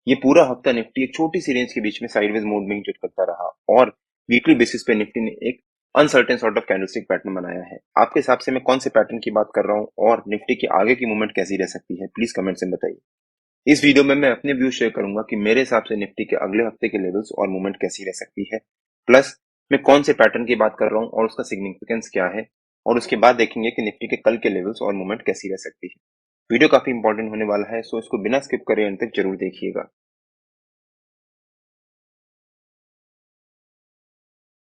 ये पूरा हफ्ता निफ्टी एक छोटी सी रेंज के बीच में साइडवेज मोड में ही ट्रेड करता रहा और वीकली बेसिस पे निफ्टी ने एक uncertain sort of candlestick pattern बनाया है। आपके हिसाब से मैं कौन से पैटर्न की बात कर रहा हूँ और निफ्टी की आगे की मूवमेंट कैसी रह सकती है, प्लीज कमेंट से बताइए। इस वीडियो में मैं अपने व्यू शेयर करूंगा कि मेरे हिसाब से निफ्टी के अगले हफ्ते के लेवल्स और मूवमेंट कैसी रह सकती है, प्लस मैं कौन से पैटर्न की बात कर रहा हूँ और उसका सिग्निफिकेंस क्या है, और उसके बाद देखेंगे कि निफ्टी के कल के लेवल्स और मूवमेंट कैसी रह सकती है। वीडियो काफी इंपॉर्टेंट होने वाला है, सो इसको बिना स्किप करे अंत तक जरूर देखिएगा।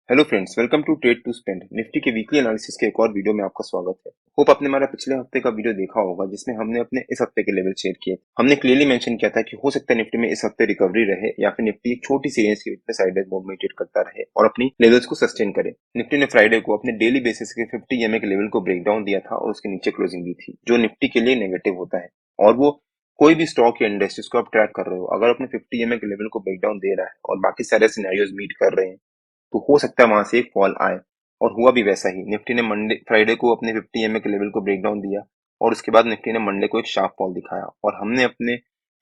Hello friends, welcome to trade to spend. Nifty के वीकली एनालिसिस के एक और वीडियो में आपका स्वागत है। होप आपने हमारा पिछले हफ्ते का वीडियो देखा होगा जिसमें हमने अपने इस हफ्ते के लेवल शेयर किए। हमने क्लियरली मेंशन किया था कि हो सकता है निफ्टी में इस हफ्ते रिकवरी रहे या फिर निफ्टी एक छोटी सी रेंज के बीच में साइडवेज मूव में ट्रेड करता रहे और अपनी लेवल्स को सस्टेन करे। निफ्टी ने फ्राइडे को अपने डेली बेसिस के 50 ईएमए के लेवल को ब्रेक डाउन दिया था और उसके नीचे क्लोजिंग दी थी, जो निफ्टी के लिए नेगेटिव होता है। और वो कोई भी स्टॉक या इंडस्ट्री जिसको आप ट्रैक कर रहे हो, अगर अपने 50 ईएमए के लेवल को ब्रेक डाउन दे रहा है और बाकी सारे सिनेरियोज मीट कर रहे हैं, तो हो सकता है वहां से एक फॉल आए। और हुआ भी वैसा ही। निफ्टी ने मंडे फ्राइडे को अपने 50 ईएमए के लेवल को ब्रेक डाउन दिया और उसके बाद निफ्टी ने मंडे को एक शार्प फॉल दिखाया और हमने अपने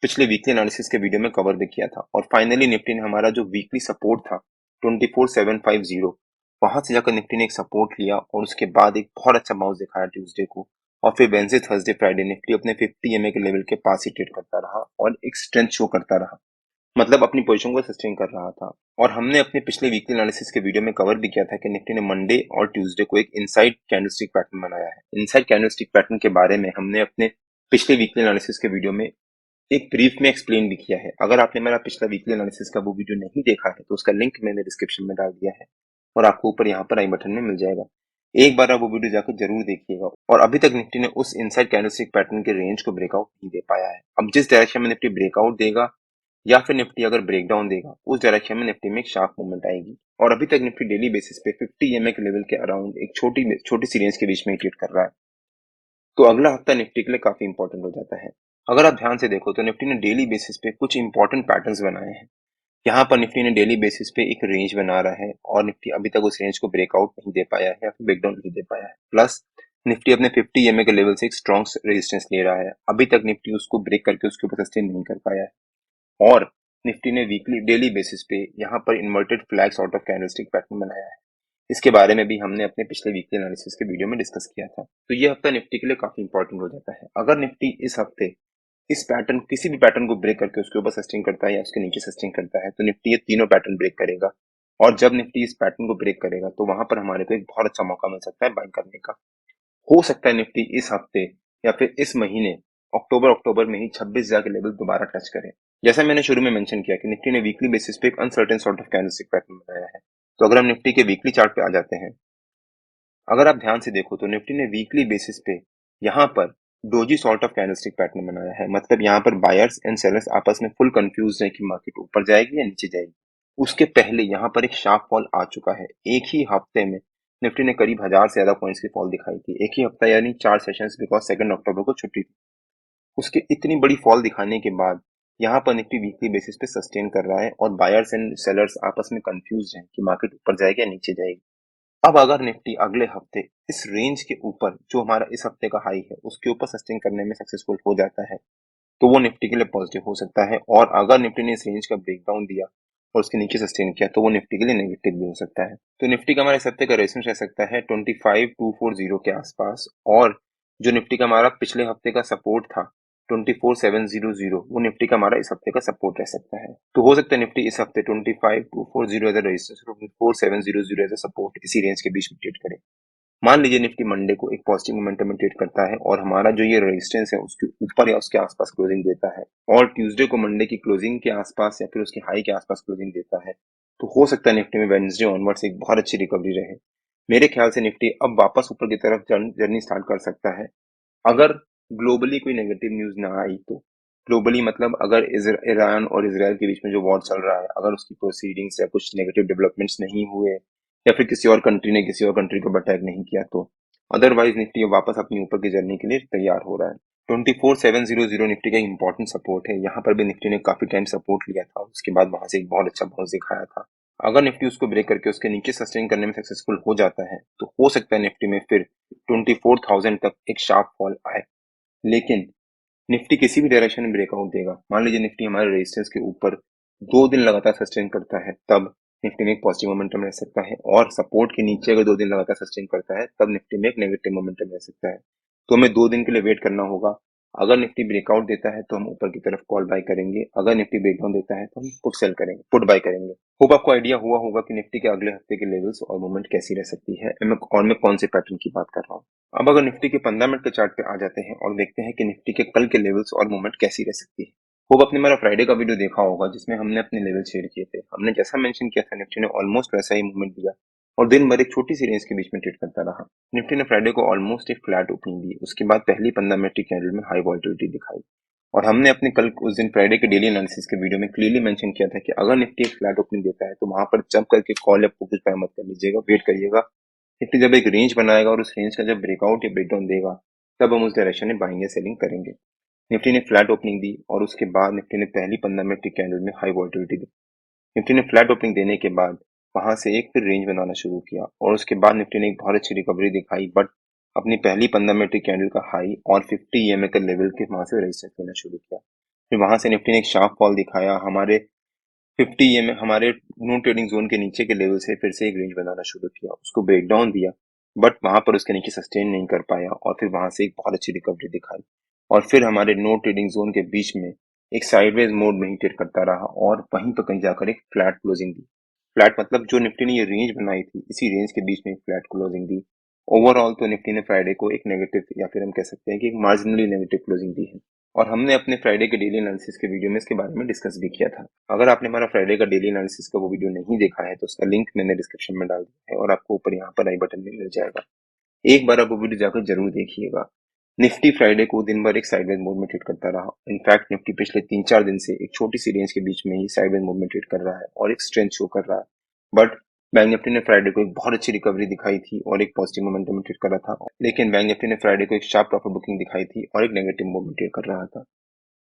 पिछले वीकली एनालिसिस के वीडियो में कवर भी किया था। और फाइनली निफ्टी ने हमारा जो वीकली सपोर्ट था 24750, वहां से जाकर निफ्टी ने एक सपोर्ट लिया और उसके बाद एक बहुत अच्छा बाउंस दिखाया ट्यूसडे को। और फिर वेंसडे थर्सडे फ्राइडे निफ्टी अपने 50 ईएमए के लेवल के पास ही ट्रेड करता रहा और एक स्ट्रेंथ शो करता रहा, मतलब अपनी पोजीशन को सस्टेन कर रहा था। और हमने अपने पिछले वीकली एनालिसिस के वीडियो में कवर भी किया था कि निफ्टी ने मंडे और ट्यूसडे को एक इनसाइड कैंडलस्टिक पैटर्न बनाया है। इनसाइड कैंडलस्टिक पैटर्न के बारे में हमने अपने पिछले वीकली एनालिसिस के वीडियो में एक ब्रीफ में एक्सप्लेन भी किया है। अगर आपने मेरा पिछला वीकली एनालिसिस का वो वीडियो नहीं देखा है तो उसका लिंक मैंने डिस्क्रिप्शन में डाल दिया है और आपको ऊपर यहाँ पर आई बटन में मिल जाएगा। एक बार आप वो वीडियो जाकर जरूर देखिएगा। और अभी तक निफ्टी ने उस इनसाइड कैंडलस्टिक पैटर्न के रेंज को ब्रेकआउट नहीं दे पाया है। अब जिस डायरेक्शन में निफ्टी ब्रेकआउट देगा या फिर निफ्टी अगर ब्रेकडाउन देगा, उस डायरेक्शन में निफ्टी में एक शार्प मूवमेंट आएगी। और अभी तक निफ्टी डेली बेसिस पे 50 ईएमए के लेवल के अराउंड एक छोटी छोटी सी रेंज के बीच में ट्रेड कर रहा है। तो अगला हफ्ता निफ्टी के लिए काफी इंपॉर्टेंट हो जाता है। अगर आप ध्यान से देखो तो निफ्टी ने डेली बेसिस पे कुछ इंपॉर्टेंट पैटर्न्स बनाए हैं। यहाँ पर निफ्टी ने डेली बेसिस पे एक रेंज बना रहा है और निफ्टी अभी तक उस रेंज को ब्रेकआउट नहीं दे पाया है या फिर ब्रेकडाउन नहीं दे पाया है। प्लस निफ्टी अपने 50 ईएमए के लेवल से एक स्ट्रॉन्ग रेजिस्टेंस ले रहा है। अभी तक निफ्टी उसको ब्रेक करके उसके ऊपर सस्टेन नहीं कर पाया है। और निफ्टी ने वीकली डेली बेसिस पे यहाँ पर inverted flag sort of candlestick pattern बनाया है। इसके बारे में भी हमने अपने पिछले वीकली एनालिसिस के वीडियो में डिस्कस किया था। तो ये हफ्ता निफ्टी के लिए काफी इंपॉर्टेंट हो जाता है। अगर निफ्टी इस हफ्ते इस पैटर्न किसी भी पैटर्न को ब्रेक करके उसके ऊपर सस्टेन करता है या उसके नीचे सस्टेन करता है, तो निफ्टी ये तीनों पैटर्न ब्रेक करेगा। और जब निफ्टी इस पैटर्न को ब्रेक करेगा तो वहां पर हमारे को एक बहुत अच्छा मौका मिल सकता है बाइंग करने का। हो सकता है निफ्टी इस हफ्ते या फिर इस महीने अक्टूबर में ही 26,000 के लेवल दोबारा टच करे। जैसा मैंने शुरू में मेंशन किया कि निफ्टी ने वीकली बेसिस पे एक uncertain sort of candlestick pattern बनाया है। तो अगर हम निफ्टी के वीकली चार्ट पे आ जाते हैं, अगर आप ध्यान से देखो तो निफ्टी ने वीकली बेसिस पे यहाँ पर doji sort of candlestick pattern बनाया है। मतलब यहाँ पर बायर्स एंड सेलर्स आपस में फुल कंफ्यूज है कि मार्केट ऊपर जाएगी या नीचे जाएगी। उसके पहले यहाँ पर एक शार्प फॉल आ चुका है। एक ही हफ्ते में निफ्टी ने करीब 1000 से ज्यादा पॉइंट्स की फॉल दिखाई थी। एक ही हफ्ता यानी 4 सेशंस, बिकॉज 2 अक्टूबर को छुट्टी थी। उसके इतनी बड़ी फॉल दिखाने के बाद यहाँ पर निफ्टी वीकली बेसिस पे सस्टेन कर रहा है और बायर्स एंड सेलर्स आपस में कंफ्यूज हैं कि मार्केट ऊपर जाएगी या नीचे जाएगी। अब अगर निफ्टी अगले हफ्ते इस रेंज के ऊपर, जो हमारा इस हफ्ते का हाई है, उसके ऊपर सस्टेन करने में सक्सेसफुल हो जाता है, तो वो निफ्टी के लिए पॉजिटिव हो सकता है। और अगर निफ्टी ने इस रेंज का ब्रेकडाउन दिया और उसके नीचे सस्टेन किया, तो वो निफ्टी के लिए नेगेटिव भी हो सकता है। तो निफ्टी का हमारा इस हफ्ते का रेजिस्टेंस रह सकता है 25,240 के आसपास। और जो निफ्टी का हमारा पिछले हफ्ते का सपोर्ट था 24,700, वो निफ्टी का हमारा इस हफ्ते का सपोर्ट रह सकता है। तो हो सकता है निफ्टी इस हफ्ते 25,240 एज अ रेजिस्टेंस और 24,700 एज अ सपोर्ट, इसी रेंज के बीच में ट्रेड करे। मान लीजिए निफ्टी मंडे को एक पॉजिटिव मोमेंटम में ट्रेड करता है और हमारा जो ये रेजिस्टेंस है उसके ऊपर या उसके आसपास क्लोजिंग देता है, और ट्यूसडे को मंडे की क्लोजिंग के आसपास या फिर उसके हाई के आसपास क्लोजिंग देता है, तो हो सकता है निफ्टी में वेडनेसडे ऑनवर्ड्स एक बहुत अच्छी रिकवरी रहे। मेरे ख्याल से निफ्टी अब वापस ऊपर की तरफ जर्नी स्टार्ट कर सकता है, अगर ग्लोबली कोई नेगेटिव न्यूज ना आई तो। ग्लोबली मतलब अगर ईरान और इसराइल के बीच में जो वॉर चल रहा है, अगर उसकी प्रोसीडिंग्स या कुछ नेगेटिव डेवलपमेंट्स नहीं हुए या फिर किसी और कंट्री ने किसी और कंट्री को अटैक नहीं किया, तो अदरवाइज निफ्टी वापस अपनी ऊपर की जर्नी के लिए तैयार हो रहा है। 24,700 निफ्टी का इंपॉर्टेंट सपोर्ट है। यहाँ पर भी निफ्टी ने काफी टाइम सपोर्ट लिया था, उसके बाद वहां से एक बहुत अच्छा बाउंस दिखाया था। अगर निफ्टी उसको ब्रेक करके उसके नीचे सस्टेन करने में सक्सेसफुल हो जाता है, तो हो सकता है निफ्टी में फिर 24,000 तक एक शार्प फॉल आए। लेकिन निफ्टी किसी भी डायरेक्शन में ब्रेकआउट देगा, मान लीजिए निफ्टी हमारे रेजिस्टेंस के ऊपर 2 दिन लगातार सस्टेन करता है, तब निफ्टी में एक पॉजिटिव मोमेंटम रह सकता है। और सपोर्ट के नीचे अगर 2 दिन लगातार सस्टेन करता है, तब निफ्टी में एक नेगेटिव मोमेंटम रह सकता है। तो हमें 2 दिन के लिए वेट करना होगा। अगर निफ्टी ब्रेकआउट देता है तो हम ऊपर की तरफ कॉल बाय करेंगे, अगर निफ्टी ब्रेकडाउन देता है तो हम पुट सेल करेंगे, पुट बाय करेंगे। होप आपको आइडिया हुआ होगा कि निफ्टी के अगले हफ्ते के लेवल्स और मूवमेंट कैसी रह सकती है और मैं कौन से पैटर्न की बात कर रहा हूँ। अब अगर निफ्टी के 15 मिनट के चार्ट पे आ जाते हैं और देखते हैं कि निफ्टी के कल के लेवल्स और मूवमेंट कैसी रह सकती है। होप आपने मेरा फ्राइडे का वीडियो देखा होगा जिसमें हमने अपने लेवल शेयर किए थे। हमने जैसा मेंशन किया था निफ्टी ने ऑलमोस्ट वैसा ही मूवमेंट दिया और दिन भर एक छोटी सी रेंज के बीच में ट्रेड करता रहा। निफ्टी ने फ्राइडे को ऑलमोस्ट एक फ्लैट ओपनिंग दी, उसके बाद पहली 15 मिनट की कैंडल में हाई वॉल्टिलिटी दिखाई। और हमने अपने कल उस दिन फ्राइडे के डेली एनालिसिस के वीडियो में क्लियरली मेंशन किया था कि अगर निफ्टी एक फ्लैट ओपनिंग देता है तो वहां पर जंप करके कॉल या पुट बाय मत कर लीजिएगा, वेट करिएगा। निफ्टी जब एक रेंज बनाएगा और उस रेंज का जब ब्रेकआउट या ब्रेकडाउन देगा, तब हम उस डायरेक्शन में बाइंग या सेलिंग करेंगे। निफ्टी ने फ्लैट ओपनिंग दी और उसके बाद निफ्टी ने पहली 15 मिनट की कैंडल में हाई वॉल्टिलिटी दी। निफ्टी ने फ्लैट ओपनिंग देने के बाद वहां से एक फिर रेंज बनाना शुरू किया और उसके बाद निफ्टी ने एक बहुत अच्छी रिकवरी दिखाई, बट अपनी पहली 15 मिनट की कैंडल का हाई और 50 ईएमए का लेवल के वहां से रेजिस्टेंस लेना शुरू किया। फिर वहां से निफ्टी ने एक शार्प फॉल दिखाया, हमारे 50 ईएमए हमारे नो ट्रेडिंग जोन के नीचे के लेवल से फिर से एक रेंज बनाना शुरू किया, उसको ब्रेक डाउन दिया, बट वहां पर उसके नीचे सस्टेन नहीं कर पाया और फिर वहां से एक बहुत अच्छी रिकवरी दिखाई और फिर हमारे नो ट्रेडिंग जोन के बीच में एक साइडवेज मोड में ही ट्रेड करता रहा और वहीं पर कहीं जाकर एक फ्लैट क्लोजिंग दी। फ्लैट मतलब जो निफ्टी ने ये रेंज बनाई थी, इसी रेंज के बीच में एक फ्लैट क्लोजिंग दी। ओवरऑल तो निफ्टी ने फ्राइडे को एक नेगेटिव या फिर हम कह सकते हैं कि एक मार्जिनली नेगेटिव क्लोजिंग दी है और हमने अपने फ्राइडे के डेली एनालिसिस के वीडियो में इसके बारे में डिस्कस भी किया था। अगर आपने हमारा फ्राइडे का डेली एनालिसिस का वो वीडियो नहीं देखा है तो उसका लिंक मैंने डिस्क्रिप्शन में डाल दिया है और आपको ऊपर यहाँ पर आई बटन में मिल जाएगा। एक बार आप वो वीडियो जाकर जरूर देखिएगा। निफ्टी फ्राइडे को दिन भर एक साइडवेज मूव में ट्रेड करता रहा। इनफैक्ट निफ्टी पिछले 3-4 दिन से एक छोटी सी रेंज के बीच में ही साइडवेज मूव में ट्रेड कर रहा है और एक स्ट्रेंथ शो कर रहा है। बट बैंक निफ्टी ने फ्राइडे को एक बहुत अच्छी रिकवरी दिखाई थी और एक पॉजिटिव मोमेंटम में ट्रेड कर रहा था, लेकिन बैंक निफ्टी ने फ्राइडे को एक शार्प प्रॉफिट बुकिंग दिखाई थी और एक नेगेटिव मूव में ट्रेड कर रहा था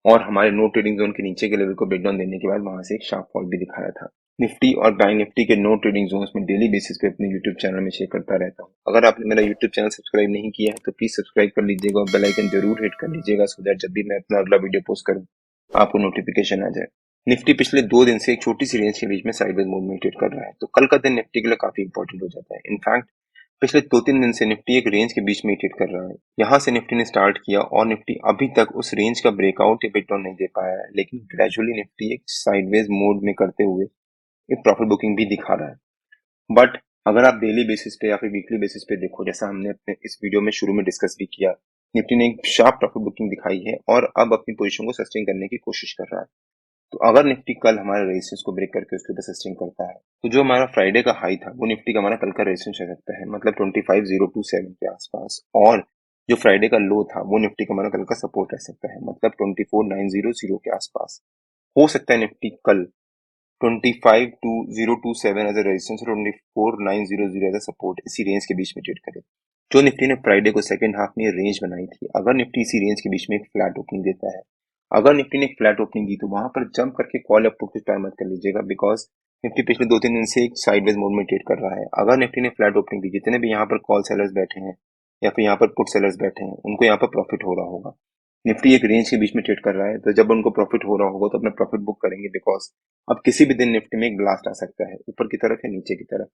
और हमारे नो ट्रेडिंग जोन के नीचे के लेवल को ब्रेकडाउन देने के बाद वहां से एक शार्प फॉल भी दिखाया था। निफ्टी और बैंक निफ्टी के नो ट्रेडिंग जोन्स में डेली बेसिस पे अपने यूट्यूब चैनल में शेयर करता रहता हूँ। अगर आपने मेरा यूट्यूब चैनल सब्सक्राइब नहीं किया है तो प्लीज सब्सक्राइब कर लीजिएगा और बेल आइकन जरूर हिट कर लीजिएगा सो दैट जब भी मैं अपना अगला वीडियो पोस्ट करूँ आपको नोटिफिकेशन आ जाए। निफ्टी पिछले 2 दिन से एक छोटी सी रेंज के बीच में साइडवेज मूव में ट्रेड कर रहा है, तो कल का दिन निफ्टी के लिए काफी इंपॉर्टेंट हो जाता है। इनफैक्ट पिछले 2-3 दिन से निफ्टी एक रेंज के बीच में ही ट्रेड कर रहा है। यहाँ से निफ्टी ने स्टार्ट किया और निफ्टी अभी तक उस रेंज का ब्रेकआउट या ब्रेकडाउन नहीं दे पाया है, लेकिन ग्रेजुअली निफ्टी एक साइडवेज मोड में करते हुए एक प्रॉफिट बुकिंग भी दिखा रहा है। बट अगर आप डेली बेसिस पे या फिर वीकली बेसिस पे देखो, जैसा हमने अपने इस वीडियो में शुरू में डिस्कस भी किया, निफ्टी ने एक शार्प प्रॉफिट बुकिंग दिखाई है और अब अपनी पोजीशन को सस्टेन करने की कोशिश कर रहा है। तो अगर निफ्टी कल हमारे रेजिस्टेंस को ब्रेक करके उसके ऊपर सस्टेन करता है तो जो हमारा फ्राइडे का हाई था वो निफ्टी का हमारा कल का रेजिस्टेंस रह सकता है, मतलब 25027 के आसपास। और जो फ्राइडे का लो था वो निफ्टी का हमारा कल का सपोर्ट रह सकता है, मतलब 24900 के आसपास। हो सकता है निफ्टी कल 25027 एज ए रेजिस्टेंस और 24900 एज ए सपोर्ट इसी रेंज के बीच में ट्रेड करे। जो निफ्टी ने फ्राइडे को सेकंड हाफ में रेंज बनाई थी, अगर निफ्टी इसी रेंज के बीच में एक फ्लैट ओपनिंग देता है, अगर निफ्टी ने एक फ्लैट ओपनिंग दी तो वहां पर जंप करके कॉल अप कुछ टाइम मत कर लीजिएगा, बिकॉज निफ्टी पिछले 2-3 दिन से एक साइडवेज मोड में ट्रेड कर रहा है। अगर निफ्टी ने फ्लैट ओपनिंग दी, जितने भी यहाँ पर कॉल सेलर्स बैठे हैं या फिर यहाँ पर पुट सेलर्स बैठे हैं, उनको यहाँ पर प्रॉफिट हो रहा होगा। निफ्टी एक रेंज के बीच में ट्रेड कर रहा है, तो जब उनको प्रॉफिट हो रहा होगा तो अपना प्रॉफिट बुक करेंगे, बिकॉज अब किसी भी दिन निफ्टी में एक ब्लास्ट आ सकता है, ऊपर की तरफ या नीचे की तरफ।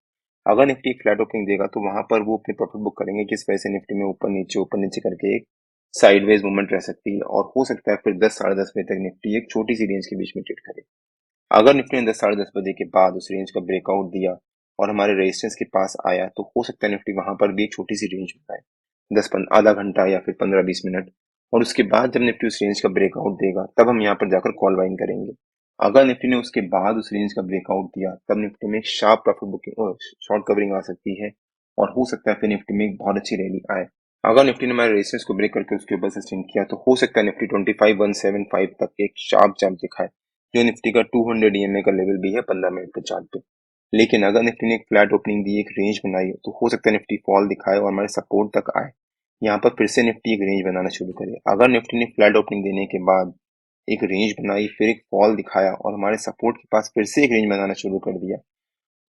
अगर निफ्टी एक फ्लैट ओपनिंग देगा तो वहां पर वो अपने प्रॉफिट बुक करेंगे, जिस वजह से निफ्टी में ऊपर नीचे करके एक साइडवेज मूवमेंट रह सकती है और हो सकता है फिर 10 साढ़े 10 बजे तक निफ्टी एक छोटी सी रेंज के बीच में ट्रेड करे। अगर निफ्टी ने 10 साढ़े 10 बजे के बाद उस रेंज का ब्रेकआउट दिया और हमारे रेजिस्टेंस के पास आया तो हो सकता है निफ्टी वहां पर भी एक छोटी सी रेंज बनाए, आधा घंटा या फिर 15-20 मिनट, और उसके बाद जब निफ्टी उस रेंज का ब्रेकआउट देगा तब हम यहाँ पर जाकर कॉल बाइंग करेंगे। अगर निफ्टी ने उसके बाद उस रेंज का ब्रेकआउट दिया तब निफ्टी में एक sharp profit booking short covering आ सकती है और हो सकता है फिर निफ्टी में एक बहुत अच्छी रैली आए। अगर निफ्टी ने हमारे रेजिस्टेंस को ब्रेक करके उसके ऊपर सस्टेन किया तो हो सकता है निफ्टी 25175 तक एक शार्प जंप दिखाए, जो निफ्टी का 200 ईएमए का लेवल भी है 15 मिनट के चार्ट पे। लेकिन अगर निफ्टी ने एक फ्लैट ओपनिंग दी, एक रेंज बनाई, तो हो सकता है निफ्टी फॉल दिखाए और हमारे सपोर्ट तक आए, यहाँ पर फिर से निफ्टी एक रेंज बनाना शुरू करे। अगर निफ्टी ने फ्लैट ओपनिंग देने के बाद एक रेंज बनाई, फिर एक फॉल दिखाया और हमारे सपोर्ट के पास फिर से एक रेंज बनाना शुरू कर दिया,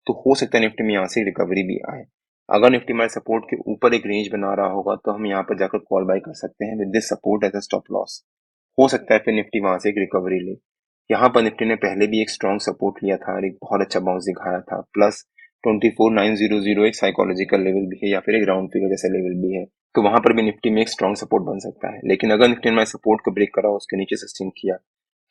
तो हो सकता है निफ्टी में यहाँ से रिकवरी भी आए। अगर निफ्टी हमारे सपोर्ट के ऊपर एक रेंज बना रहा होगा तो हम यहाँ पर जाकर कॉल बाय कर सकते हैं with this support as a stop loss. हो सकता है फिर निफ्टी वहां से एक रिकवरी ले। यहाँ पर निफ्टी ने पहले भी एक स्ट्रॉन्ग सपोर्ट लिया था और एक बहुत अच्छा बाउंस दिखाया था। प्लस 24,900 एक साइकोलॉजिकल लेवल भी है या फिर एक राउंड फिगर जैसा लेवल भी है, तो वहां पर भी निफ्टी में एक स्ट्रॉन्ग सपोर्ट बन सकता है। लेकिन अगर निफ्टी ने सपोर्ट को ब्रेक करा, उसके नीचे सस्टेन किया,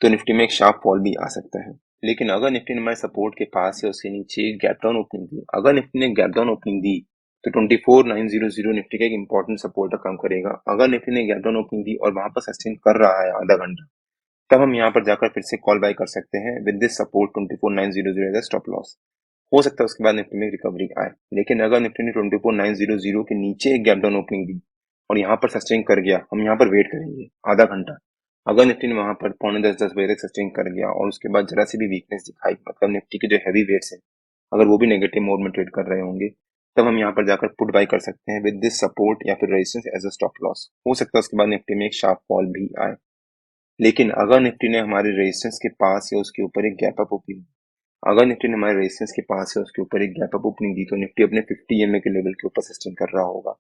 तो निफ्टी में एक शार्प फॉल भी आ सकता है। लेकिन अगर निफ्टी ने हमारे सपोर्ट के पास या उसके नीचे गैप डाउन ओपनिंग दी, अगर निफ्टी ने गैप डाउन ओपनिंग दी, तो 24,900 निफ्टी का एक इंपॉर्टेंट सपोर्ट का काम करेगा। अगर निफ्टी ने गैप डाउन ओपनिंग दी और वहां पर सस्टेन कर रहा है आधा घंटा, तब हम यहाँ पर जाकर फिर से कॉल बाय कर सकते हैं with this support 24,900 as a stop loss. हो सकता है उसके बाद निफ्टी में रिकवरी आए। लेकिन अगर निफ्टी ने 24,900 के नीचे एक गैप डाउन ओपनिंग दी और यहाँ पर सस्टेन कर गया, हम यहाँ पर वेट करेंगे आधा घंटा। अगर निफ्टी ने वहां पर पौने 10 बजे तक सस्टेन कर गया और उसके बाद जरा सी भी वीकनेस दिखाई, मतलब निफ्टी के जो हैवी वेट्स हैं अगर वो भी नेगेटिव मोड में ट्रेड कर रहे होंगे, तब हम यहाँ पर जाकर पुट बाय कर सकते हैं विद दिस सपोर्ट या फिर resistance as a stop loss. हो सकता है उसके बाद निफ्टी में एक शार्प फॉल भी आए। लेकिन अगर निफ्टी ने हमारे रेजिस्टेंस के पास या उसके ऊपर एक गैप अप ओपनिंग, अगर निफ्टी ने हमारे रेजिस्टेंस के पास या उसके ऊपर एक गैप अप ओपनिंग दी, तो निफ्टी अपने 50 ईएमए के लेवल के ऊपर सस्टेन कर रहा होगा।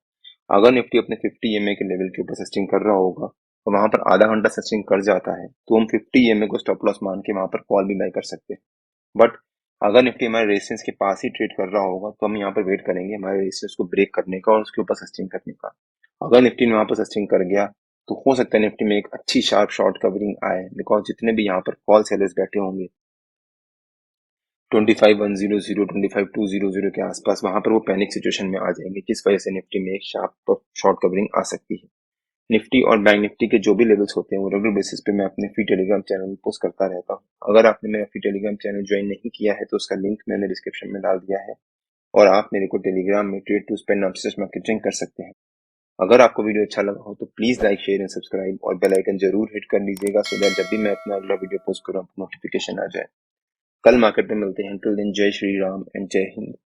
अगर निफ्टी अपने 50 ईएमए के लेवल के ऊपर सस्टेन कर रहा होगा तो वहां पर आधा घंटा सस्टेन कर जाता है, तो हम 50 ईएमए को स्टॉप लॉस मान के वहां पर कॉल भी बाय कर सकते हैं। बट अगर निफ्टी हमारे रेजिस्टेंस के पास ही ट्रेड कर रहा होगा, तो हम यहाँ पर वेट करेंगे हमारे रेजिस्टेंस को ब्रेक करने का और उसके ऊपर सस्टेन करने का। अगर निफ्टी ने वहां पर सस्टेन कर गया, तो हो सकता है निफ्टी में एक अच्छी शार्प शॉर्ट कवरिंग आए, बिकॉज जितने भी यहाँ पर कॉल सेलर्स बैठे होंगे 25,100 25,200 के आसपास, वहां पर वो पैनिक सिचुएशन में आ जाएंगे, जिस वजह से निफ्टी में एक शार्प शॉर्ट कवरिंग आ सकती है। निफ्टी और बैंक निफ्टी के जो भी लेवल्स होते हैं वो रेगुलर बेसिस पे मैं अपने फ्री टेलीग्राम चैनल में पोस्ट करता रहता हूँ। अगर आपने मेरा फ्री टेलीग्राम चैनल ज्वाइन नहीं किया है तो उसका लिंक मैंने डिस्क्रिप्शन में डाल दिया है, और आप मेरे को टेलीग्राम में ट्रेड टू स्पेंड नाम से सर्च मार्केट ज्वाइन कर सकते हैं। अगर आपको वीडियो अच्छा लगा हो तो please like share and subscribe और बेल आइकन जरूर हिट कर लीजिएगा, सो दैट जब भी मैं अपना अगला वीडियो पोस्ट करूँ आपको नोटिफिकेशन आ जाए। कल मार्केट में मिलते हैं। टिल देन जय श्री राम एंड जय हिंद।